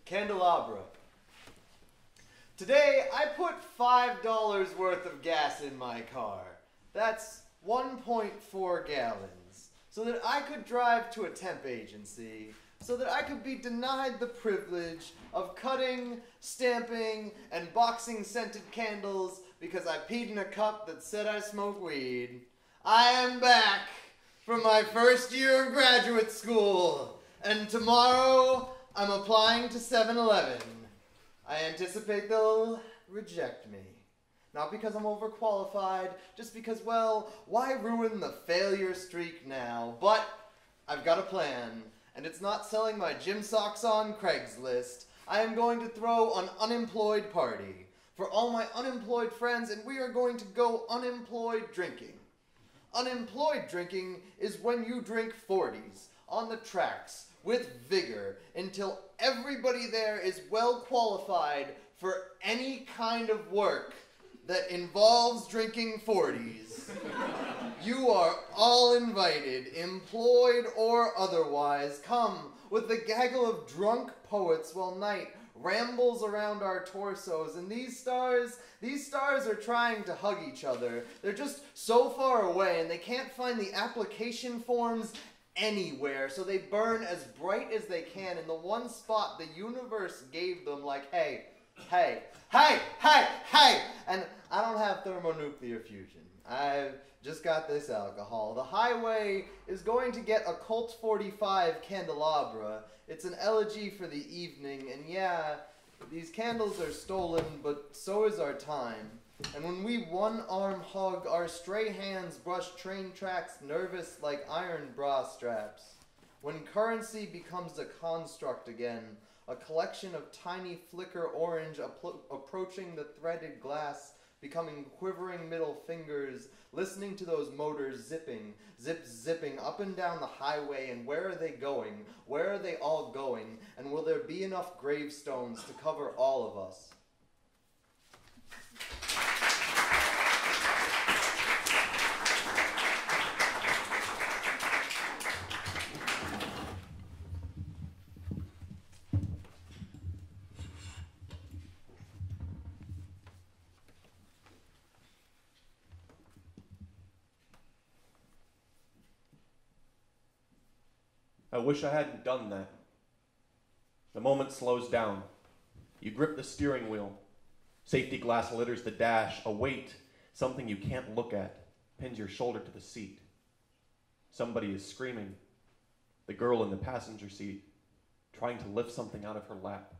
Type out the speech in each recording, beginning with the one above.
Candelabra. Today, I put $5 worth of gas in my car. That's 1.4 gallons. So that I could drive to a temp agency. So that I could be denied the privilege of cutting, stamping, and boxing scented candles because I peed in a cup that said I smoke weed. I am back from my first year of graduate school. And tomorrow, I'm applying to 7-Eleven. I anticipate they'll reject me. Not because I'm overqualified, just because, well, why ruin the failure streak now? But I've got a plan, and it's not selling my gym socks on Craigslist. I am going to throw an unemployed party for all my unemployed friends, and we are going to go unemployed drinking. Unemployed drinking is when you drink 40s on the tracks with vigor until everybody there is well qualified for any kind of work that involves drinking 40s. You are all invited, employed or otherwise. Come with the gaggle of drunk poets while night rambles around our torsos, and these stars are trying to hug each other. They're just so far away and they can't find the application forms anywhere, so they burn as bright as they can in the one spot the universe gave them, like, hey, hey, hey, hey, hey! And I don't have thermonuclear fusion. I've just got this alcohol. The highway is going to get a Colt 45 candelabra. It's an elegy for the evening, and yeah, these candles are stolen, but so is our time. And when we one-arm hug, our stray hands brush train tracks nervous like iron bra straps. When currency becomes a construct again, a collection of tiny flicker orange approaching the threaded glass, becoming quivering middle fingers, listening to those motors zipping, zipping up and down the highway, and where are they going? Where are they all going? And will there be enough gravestones to cover all of us? I wish I hadn't done that. The moment slows down. You grip the steering wheel. Safety glass litters the dash. A weight, something you can't look at, pins your shoulder to the seat. Somebody is screaming. The girl in the passenger seat, trying to lift something out of her lap.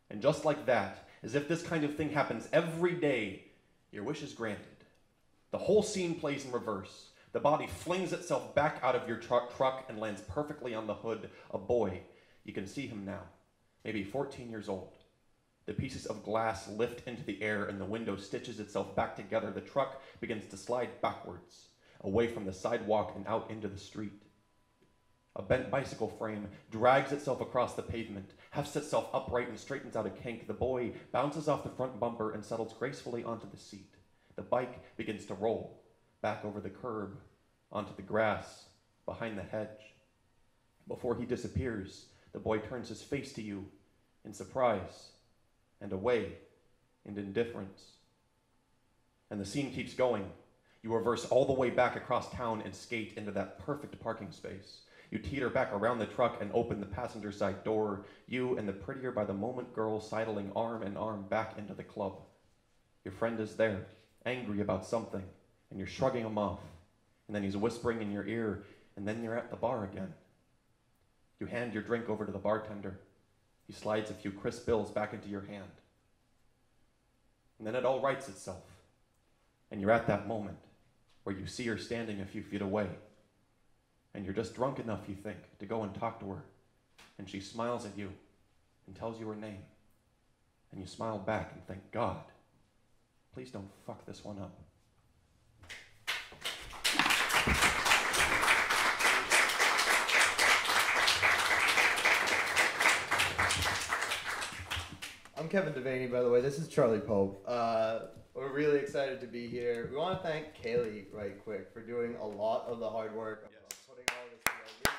And just like that, as if this kind of thing happens every day, your wish is granted. The whole scene plays in reverse. The body flings itself back out of your truck and lands perfectly on the hood. A boy. You can see him now. Maybe 14 years old. The pieces of glass lift into the air and the window stitches itself back together. The truck begins to slide backwards, away from the sidewalk and out into the street. A bent bicycle frame drags itself across the pavement, hefts itself upright and straightens out a kink. The boy bounces off the front bumper and settles gracefully onto the seat. The bike begins to roll. Back over the curb, onto the grass, behind the hedge. Before he disappears, the boy turns his face to you in surprise, and away in indifference. And the scene keeps going. You reverse all the way back across town and skate into that perfect parking space. You teeter back around the truck and open the passenger side door, you and the prettier by the moment girl sidling arm in arm back into the club. Your friend is there, angry about something. And you're shrugging him off, and then he's whispering in your ear, and then you're at the bar again. You hand your drink over to the bartender. He slides a few crisp bills back into your hand. And then it all rights itself, and you're at that moment where you see her standing a few feet away, and you're just drunk enough, you think, to go and talk to her, and she smiles at you and tells you her name, and you smile back and thank God, please don't fuck this one up. I'm Kevin Devaney, by the way. This is Charlie Pope. We're really excited to be here. We want to thank Kaylee right quick for doing a lot of the hard work of putting all this together.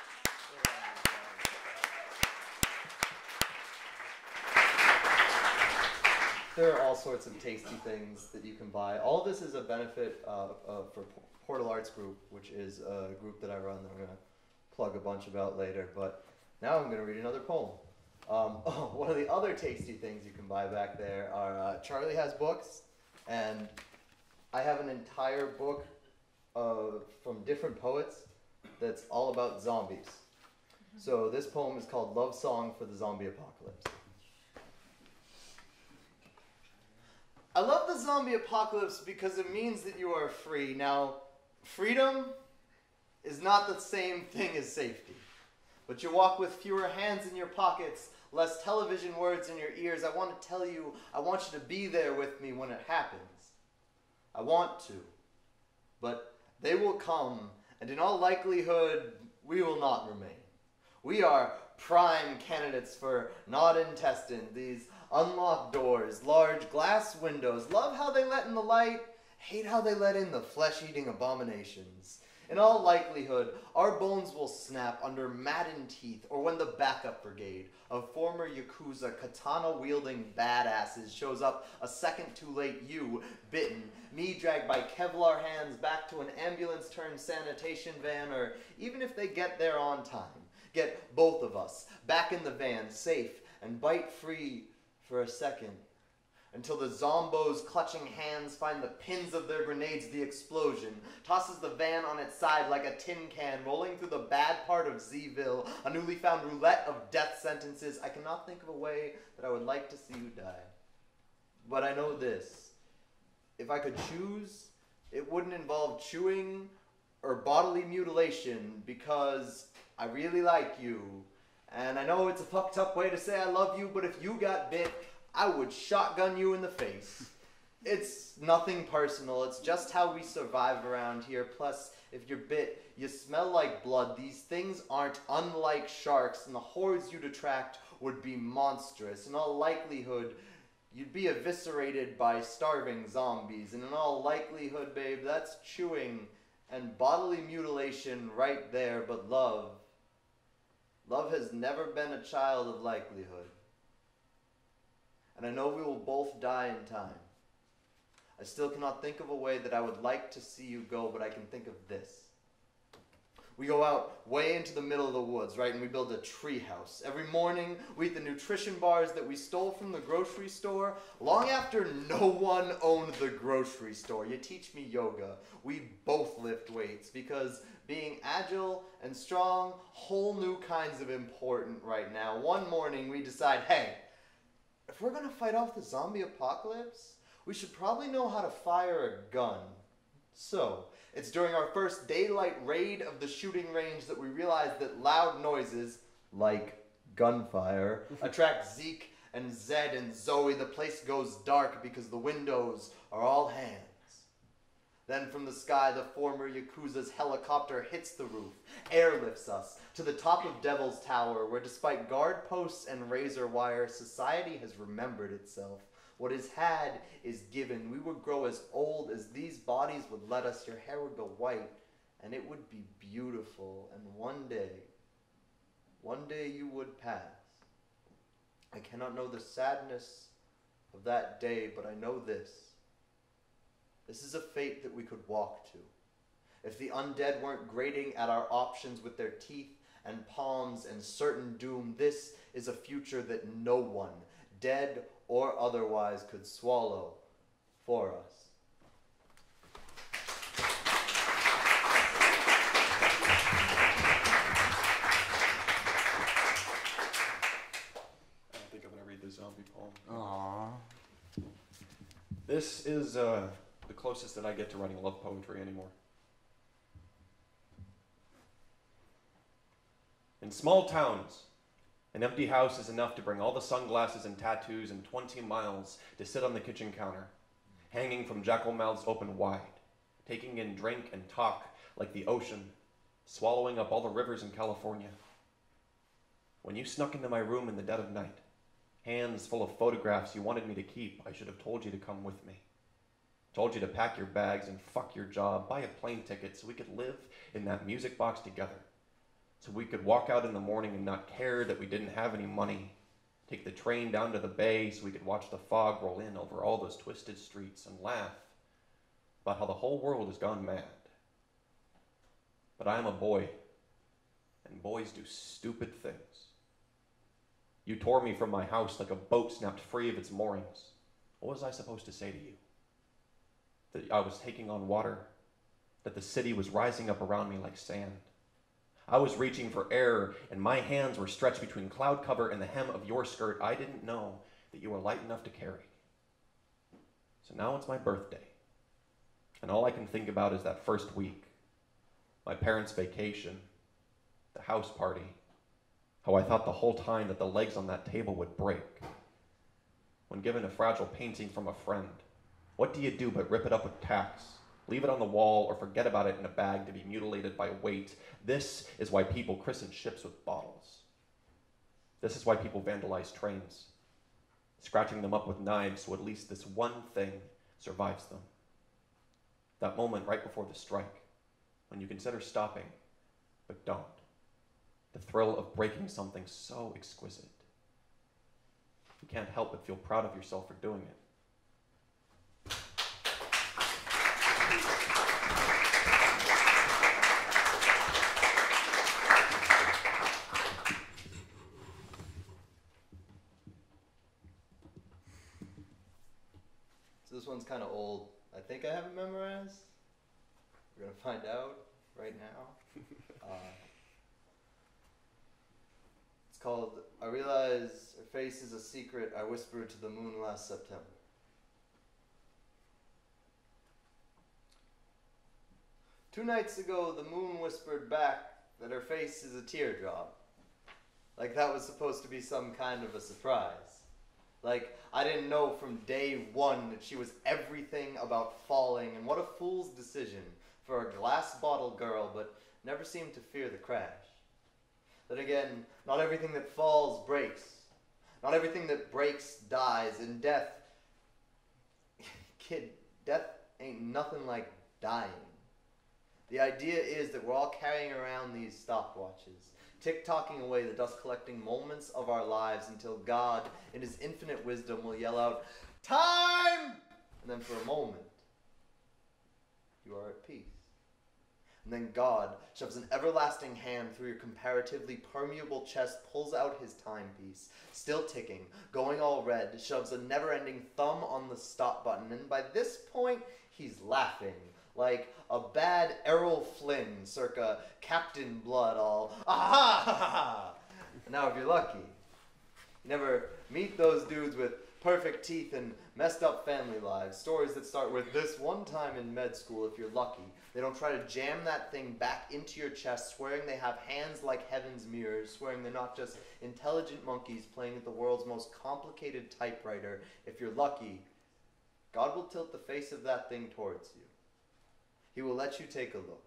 there are all sorts of tasty things that you can buy. All of this is a benefit for Portal Arts Group, which is a group that I run that I'm going to plug a bunch about later. But now I'm going to read another poem. One of the other tasty things you can buy back there are Charlie has books, and I have an entire book from different poets that's all about zombies. So this poem is called Love Song for the Zombie Apocalypse. I love the zombie apocalypse because it means that you are free. Now, freedom is not the same thing as safety. But you walk with fewer hands in your pockets, less television words in your ears. I want to tell you, I want you to be there with me when it happens. I want to. But they will come, and in all likelihood, we will not remain. We are prime candidates for gnawed intestine, these unlocked doors, large glass windows. Love how they let in the light, hate how they let in the flesh-eating abominations. In all likelihood, our bones will snap under maddened teeth, or when the backup brigade of former Yakuza katana-wielding badasses shows up a second too late, you, bitten, me dragged by Kevlar hands back to an ambulance-turned-sanitation van, or even if they get there on time, get both of us back in the van, safe and bite-free for a second, until the zombos' clutching hands find the pins of their grenades. The explosion tosses the van on its side like a tin can, rolling through the bad part of Z-ville, a newly found roulette of death sentences. I cannot think of a way that I would like to see you die. But I know this. If I could choose, it wouldn't involve chewing or bodily mutilation, because I really like you. And I know it's a fucked up way to say I love you, but if you got bit, I would shotgun you in the face. It's nothing personal. It's just how we survive around here. Plus, if you're bit, you smell like blood. These things aren't unlike sharks, and the hordes you'd attract would be monstrous. In all likelihood, you'd be eviscerated by starving zombies. And in all likelihood, babe, that's chewing and bodily mutilation right there. But love has never been a child of likelihood. And I know we will both die in time. I still cannot think of a way that I would like to see you go, but I can think of this. We go out way into the middle of the woods, right, and we build a tree house. Every morning, we eat the nutrition bars that we stole from the grocery store, long after no one owned the grocery store. You teach me yoga. We both lift weights, because being agile and strong, whole new kinds of important right now. One morning, we decide, hey, if we're going to fight off the zombie apocalypse, we should probably know how to fire a gun. So, it's during our first daylight raid of the shooting range that we realize that loud noises, like gunfire, attract Zeke and Zed and Zoe. The place goes dark because the windows are all hands. Then from the sky, the former Yakuza's helicopter hits the roof, airlifts us to the top of Devil's Tower, where despite guard posts and razor wire, society has remembered itself. What is had is given. We would grow as old as these bodies would let us. Your hair would go white, and it would be beautiful. And one day you would pass. I cannot know the sadness of that day, but I know this. This is a fate that we could walk to. If the undead weren't grating at our options with their teeth and palms and certain doom, this is a future that no one, dead or otherwise, could swallow for us. I think I'm going to read the zombie poem. Aww. This is the closest that I get to writing love poetry anymore. In small towns, an empty house is enough to bring all the sunglasses and tattoos and 20 miles to sit on the kitchen counter, hanging from jackal mouths open wide, taking in drink and talk like the ocean, swallowing up all the rivers in California. When you snuck into my room in the dead of night, hands full of photographs you wanted me to keep, I should have told you to come with me. Told you to pack your bags and fuck your job, buy a plane ticket so we could live in that music box together. So we could walk out in the morning and not care that we didn't have any money take the train down to the bay so we could watch the fog roll in over all those twisted streets and laugh about how the whole world has gone mad. But I am a boy, and boys do stupid things. You tore me from my house like a boat snapped free of its moorings. What was I supposed to say to you? That I was taking on water? That the city was rising up around me like sand? I was reaching for air, and my hands were stretched between cloud cover and the hem of your skirt. I didn't know that you were light enough to carry. So now it's my birthday, and all I can think about is that first week, my parents' vacation, the house party, how I thought the whole time that the legs on that table would break. When given a fragile painting from a friend, what do you do but rip it up with tacks, leave it on the wall, or forget about it in a bag to be mutilated by weight? This is why people christen ships with bottles. This is why people vandalize trains, scratching them up with knives so at least this one thing survives them. That moment right before the strike, when you consider stopping, but don't. The thrill of breaking something so exquisite. You can't help but feel proud of yourself for doing it. So this one's kind of old. I think I have it memorized. We're going to find out right now. It's called, I Realize Her Face is a Secret I Whispered to the Moon Last September. Two nights ago, the moon whispered back that her face is a teardrop. Like that was supposed to be some kind of a surprise. Like, I didn't know from day one that she was everything about falling, and what a fool's decision for a glass bottle girl, but never seemed to fear the crash. Then again, not everything that falls breaks. Not everything that breaks dies, and death, kid, death ain't nothing like dying. The idea is that we're all carrying around these stopwatches, tick-tocking away the dust-collecting moments of our lives until God, in his infinite wisdom, will yell out, "Time!" And then for a moment, you are at peace. And then God shoves an everlasting hand through your comparatively permeable chest, pulls out his timepiece, still ticking, going all red, shoves a never-ending thumb on the stop button, and by this point, he's laughing. Like a bad Errol Flynn, circa Captain Blood, all, "Aha! Ha, ha, ha." Now, if you're lucky, you never meet those dudes with perfect teeth and messed up family lives. Stories that start with "this one time in med school," if you're lucky. They don't try to jam that thing back into your chest, swearing they have hands like heaven's mirrors, swearing they're not just intelligent monkeys playing at the world's most complicated typewriter. If you're lucky, God will tilt the face of that thing towards you. He will let you take a look.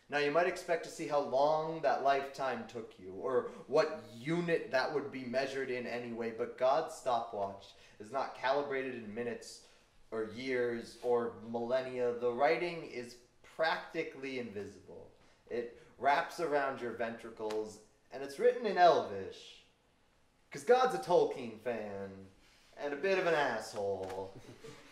Now, you might expect to see how long that lifetime took you, or what unit that would be measured in anyway, but God's stopwatch is not calibrated in minutes, or years, or millennia. The writing is practically invisible. It wraps around your ventricles, and it's written in Elvish, because God's a Tolkien fan, and a bit of an asshole.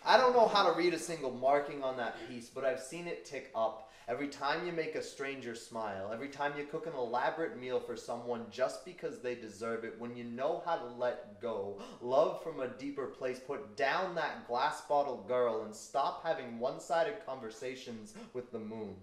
I don't know how to read a single marking on that piece, but I've seen it tick up every time you make a stranger smile, every time you cook an elaborate meal for someone just because they deserve it, when you know how to let go, love from a deeper place, put down that glass bottle girl, and stop having one-sided conversations with the moon.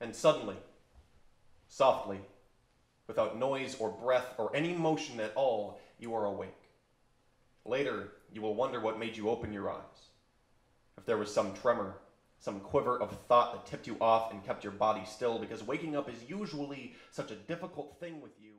And suddenly, softly, without noise or breath or any motion at all, you are awake. Later, you will wonder what made you open your eyes. If there was some tremor, some quiver of thought that tipped you off and kept your body still, because waking up is usually such a difficult thing with you.